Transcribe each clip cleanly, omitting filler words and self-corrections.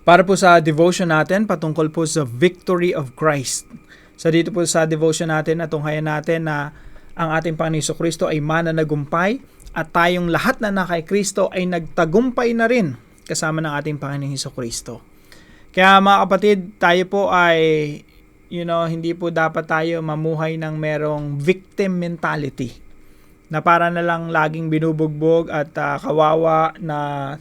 Para po sa devotion natin, patungkol po sa victory of Christ. So dito po sa devotion natin, natunghayan natin na ang ating Panginoon Jesucristo ay mananagumpay at tayong lahat na kay Kristo ay nagtagumpay na rin kasama ng ating Panginoon Jesucristo. Kaya mga kapatid, tayo po ay hindi po dapat tayo mamuhay ng merong victim mentality na para na lang laging binubugbog at kawawa na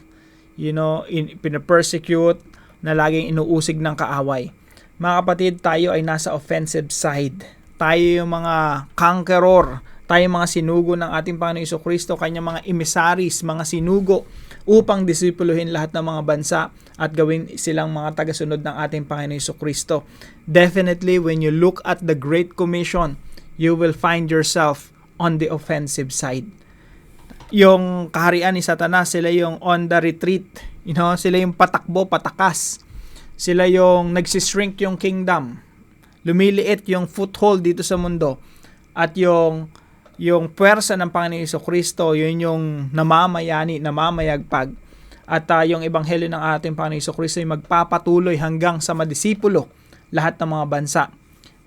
pinapersecute, na laging inuusig ng kaaway. Mga kapatid, tayo ay nasa offensive side. Tayo yung mga conqueror. Tayo yung mga sinugo ng ating Panginoon Jesucristo, kanyang mga emissaries, mga sinugo upang disipuluhin lahat ng mga bansa at gawin silang mga tagasunod ng ating Panginoon Jesucristo. Definitely, when you look at the Great Commission, you will find yourself on the offensive side. Yung kaharian ni Satanas, sila yung on the retreat. Sila yung patakbo, patakas. Sila yung nagsishrink yung kingdom. Lumiliit yung foothold dito sa mundo. At yung puwersa ng Panginoon Jesucristo, yun yung namamayani, namamayagpag. At yung ebanghelyo ng ating Panginoon Jesucristo ay magpapatuloy hanggang sa madisipulo lahat ng mga bansa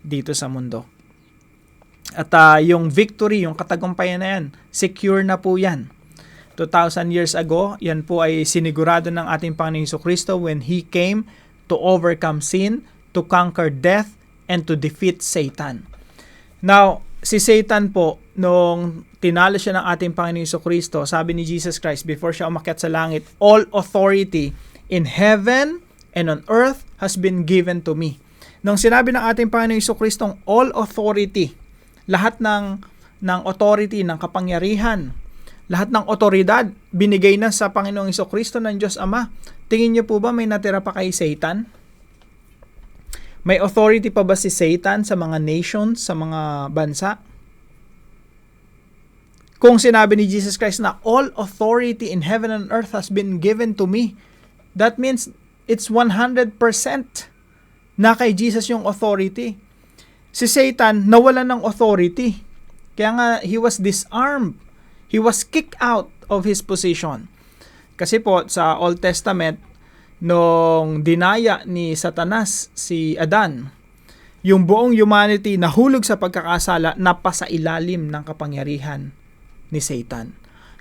dito sa mundo. At yung victory, yung katagumpayan na yan, secure na po yan. 2,000 years ago, yan po ay sinigurado ng ating Panginoon Jesucristo when He came to overcome sin, to conquer death, and to defeat Satan. Now, si Satan po, nung tinalo siya ng ating Panginoon Jesucristo, sabi ni Jesus Christ before siya umakyat sa langit, all authority in heaven and on earth has been given to me. Nung sinabi ng ating Panginoon Jesucristo, all authority, lahat ng authority, ng kapangyarihan, lahat ng otoridad, binigay na sa Panginoong Jesucristo ng Diyos Ama. Tingin niyo po ba may natira pa kay Satan? May authority pa ba si Satan sa mga nations, sa mga bansa? Kung sinabi ni Jesus Christ na all authority in heaven and earth has been given to me, that means it's 100% na kay Jesus yung authority. Si Satan nawalan ng authority. Kaya nga, he was disarmed. He was kicked out of his position. Kasi po, sa Old Testament, nung dinaya ni Satanas si Adan, yung buong humanity nahulog sa pagkakasala, napasailalim ng kapangyarihan ni Satan.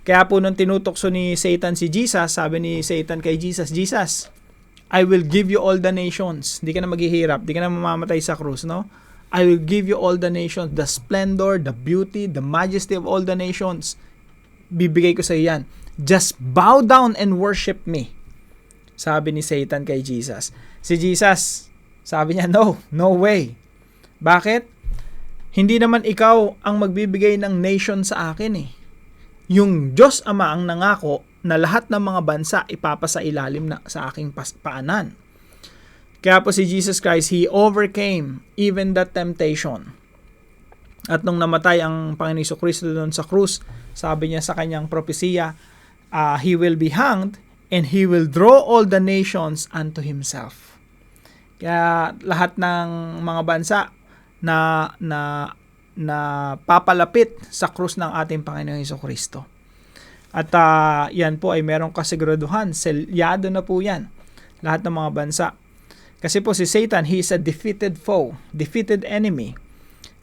Kaya po nung tinutokso ni Satan si Jesus, sabi ni Satan kay Jesus, Jesus, I will give you all the nations. Di ka na maghihirap, di ka na mamamatay sa krus, no? I will give you all the nations, the splendor, the beauty, the majesty of all the nations. Bibigay ko sa iyo yan. Just bow down and worship me. Sabi ni Satan kay Jesus. Si Jesus, sabi niya, no way. Bakit? Hindi naman ikaw ang magbibigay ng nation sa akin eh. Yung Diyos Ama ang nangako na lahat ng mga bansa ipapasailalim na sa aking paanan. Kaya po si Jesus Christ, He overcame even that temptation. At nung namatay ang Panginoon Jesucristo doon sa krus, sabi niya sa kanyang propesiya, He will be hanged and He will draw all the nations unto Himself. Kaya lahat ng mga bansa na papalapit sa krus ng ating Panginoong Jesucristo. At yan po ay merong kasiguraduhan, selyado na po yan, lahat ng mga bansa. Kasi po si Satan, he is a defeated foe, defeated enemy.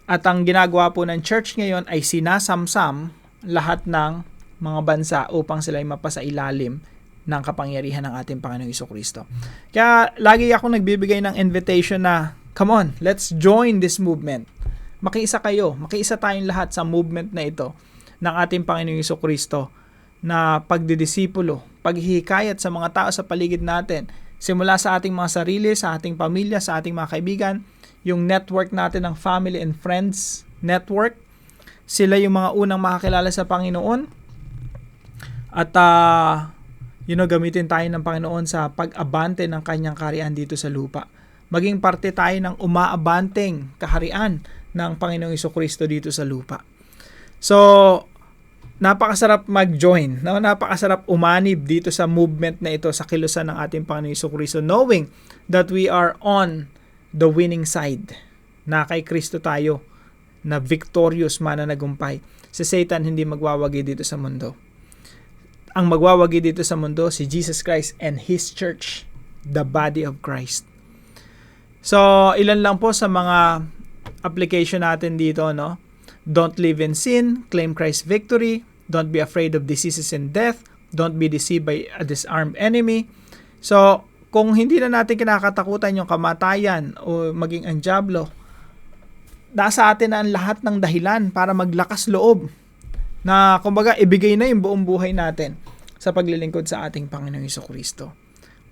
At ang ginagawa po ng church ngayon ay sinasamsam lahat ng mga bansa upang sila ay mapasailalim ng kapangyarihan ng ating Panginoong Jesucristo. Kaya lagi ako nagbibigay ng invitation na, come on, let's join this movement. Makiisa kayo, makiisa tayong lahat sa movement na ito ng ating Panginoong Jesucristo na pagdidisipulo, paghihikayat sa mga tao sa paligid natin, simula sa ating mga sarili, sa ating pamilya, sa ating mga kaibigan, yung network natin ng family and friends network, sila yung mga unang makakilala sa Panginoon. At gamitin tayo ng Panginoon sa pag-abante ng kanyang kaharian dito sa lupa. Maging parte tayo ng umaabanteng kaharian ng Panginoong Jesucristo dito sa lupa. So, napakasarap mag-join, no? Napakasarap umanib dito sa movement na ito, sa kilusan ng ating Panginoong Jesucristo, knowing that we are on the winning side, na kay Kristo tayo, na victorious, mananagumpay. Si Satan hindi magwawagi dito sa mundo. Ang magwawagi dito sa mundo, si Jesus Christ and His church the body of Christ. So, ilan lang po sa mga application natin dito, no? Don't live in sin, claim Christ's victory, don't be afraid of diseases and death, don't be deceived by a disarmed enemy. So, kung hindi na natin kinakatakutan yung kamatayan o maging ang dyablo, nasa atin na ang lahat ng dahilan para maglakas loob na kumbaga ibigay na yung buong buhay natin sa paglilingkod sa ating Panginoong Jesucristo.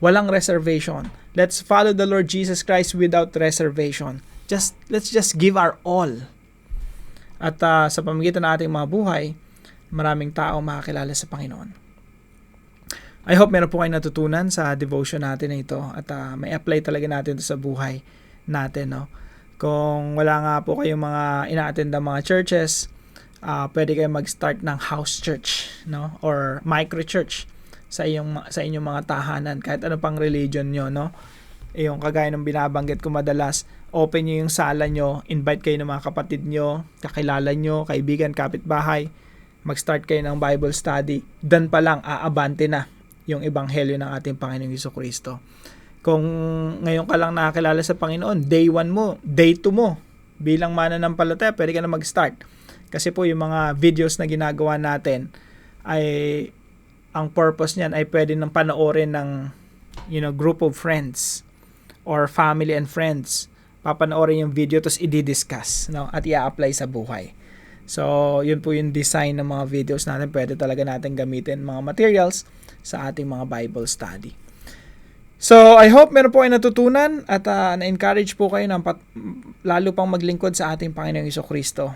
Walang reservation. Let's follow the Lord Jesus Christ without reservation. Let's just give our all. At sa pamamagitan ng ating mga buhay, maraming tao makakilala sa Panginoon. I hope meron po kayo natutunan sa devotion natin na ito at may apply talaga natin ito sa buhay natin, no? Kung wala nga po kayong mga ina-attend na mga churches, pwede kayo mag-start ng house church, no? Or micro church sa inyong mga tahanan, kahit ano pang religion nyo, no? Yung kagaya ng binabanggit ko madalas, open nyo yung sala nyo, invite kayo ng mga kapatid nyo, kakilala nyo, kaibigan, kapitbahay, mag-start kayo ng Bible study. Dan pa lang, aabante na yung ebanghelyo ng ating Panginoong Jesucristo. Kung ngayon ka lang nakakilala sa Panginoon, day 1 mo, day 2 mo, bilang mananampalataya, pwede ka na mag-start. Kasi po yung mga videos na ginagawa natin, ay ang purpose niyan ay pwede nang panoorin ng group of friends or family and friends. Papanoorin yung video tapos i-discuss, no? At i-apply sa buhay. So, yun po yung design ng mga videos natin. Pwede talaga natin gamitin mga materials sa ating mga Bible study. So, I hope meron po kayo natutunan at na-encourage po kayo ng lalo pang maglingkod sa ating Panginoong Jesucristo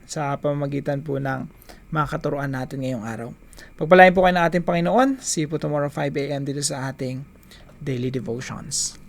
sa pamamagitan po ng mga katuruan natin ngayong araw. Pagpalain po kayo ng ating Panginoon. See you po tomorrow 5 a.m. dito sa ating Daily Devotions.